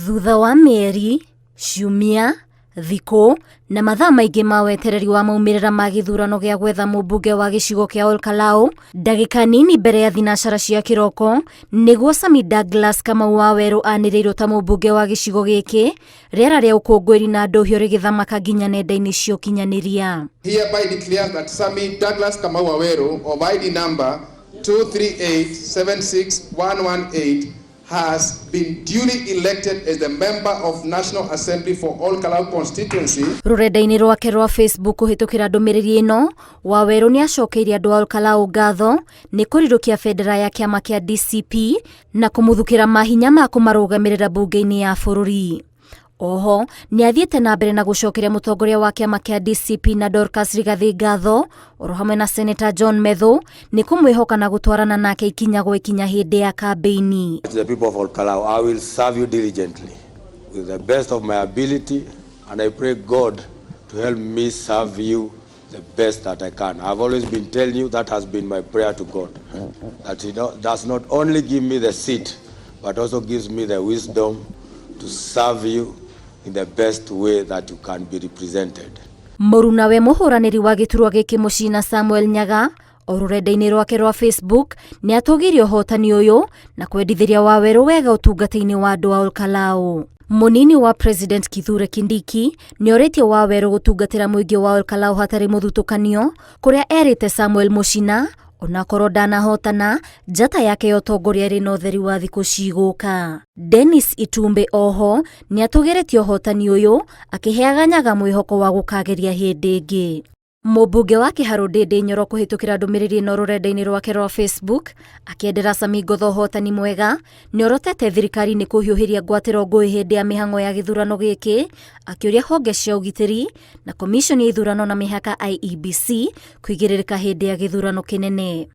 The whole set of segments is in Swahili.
Thutha wa mĩeri, ciumia, thikũ na mathaa maingĩ ma wetereri wa maumĩrĩra ma gĩthurano gĩa gwetha mũmbunge wa gĩcigo kĩa Olkalau, ndagĩka nini mbere ya thinacara cia kĩroko, nĩguo Sammy Douglas Kamau wa Werũ anĩrĩirwo ta mũmbunge wa gĩcigo gĩkĩ, rĩera rĩa ũkũngũĩri na ndũhio rĩgĩthamaka nginya nenda-inĩ cia ũkinyanĩria. Hereby declare that Sammy Douglas Kamau wa Werũ of ID number 238761118 has been duly elected as the member of National Assembly for Olkalau constituency. Rũrenda-inĩ rwake rwa Facebook kũhĩtũkĩra ndũmĩrĩri ĩno, wa Werũ nĩ acokeirie andũ a Olkalau ngatho nĩ kũrirũkia bendera ya kĩama kĩa DCP na kũmũthukĩra mahinya ma kũmarũgamĩrĩra mbunge-inĩ ya bũrũri. Oho, nĩ athiĩte na mbere na gũcokeria mũtongoria wa kĩama kĩa DCP na Dorcas Rigathĩ ngatho, oro hamwe na Senator John Methu, nĩ kũmwĩhoka na gũtwarana nake ikinya gwa ikinya hĩndĩ ya kambeini. To the people of Olkalau, I will serve you diligently with the best of my ability, and I pray God to help me serve you the best that I can. I've always been telling you that has been my prayer to God, that He does not only give me the seat, but also gives me the wisdom to serve you in the best way that you can be represented. Mũruna we mũhũranĩri wa gĩturwa gĩkĩ mũcina Samuel Nyaga, o rũrenda-inĩ rwake rwa Facebook, nĩ atũgirie ũhotani ũyũ na kwendithĩria wa Werũ wega ũtungata-inĩ wa andũ a Olkalau. Mũnini wa President Kithure Kindiki nĩ orĩtie wa Werũ gũtungatĩra mũingĩ wa Olkalau hatarĩ mũthutũkanio, kũrĩa erĩte Samuel Mũcina ona korwo ndanahotana, njata yake ya ũtongoria ĩrĩ na ũtheri wa thikũ cigũka. Dennis Itumbe oho nĩ atũgeretie ũhotani ũyũ, akĩheaga Nyaga mwĩhoko wa gũkageria hĩndĩ ĩngĩ. Mũmbunge wa Kĩharũ Ndĩndĩ Nyoro kũhĩtũkĩra ndũmĩrĩri ĩno rũrenda-inĩ rwake rwa Facebook, akĩendera Sammy Ngotho ũhotani mwega, nĩ orotete thirikari nĩ kũhiũhĩria ngwatĩro ngũĩ hĩndĩ ya mĩhang'o ya gĩthurano gĩkĩ, akĩũria honge cia ũgitĩri na komishoni ya ithurano na mĩhaka IEBC kũigĩrĩrĩka hĩndĩ ya gĩthurano kĩnene.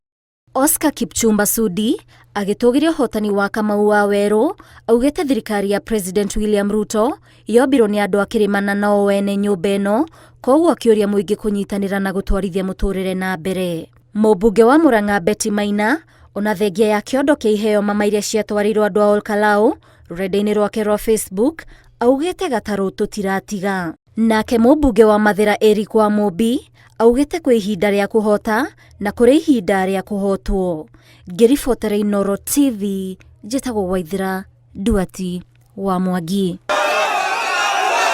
Oscar Kipchumba Sudi agĩtũgĩria ũhotani wa Kamau wa Werũ, augĩte thirikari ya President William Ruto yombirwo nĩ andũ a kĩrĩmana na o ene nyũmba ĩno, koguo akĩũria mũingĩ kũnyitanĩra na gũtwarithia mũtũrĩre na mbere. Mũmbunge wa Murang'a Betty Maina, ona thengia ya kĩondo kĩa iheo mama iria ciatwarirwo andũ a Olkalau, rũrenda-inĩ rwake rwa Facebook, augĩte gatarũ tũtiratiga. Nake mũmbunge wa Mathĩra Eric wa Mũmbi, augĩte kwĩ ihinda rĩa kũhota na kũrĩ ihinda rĩa kũhotwo. Ngĩribotera Inooro TV, njĩtagwo Waithĩra Nduati wa Mwangi.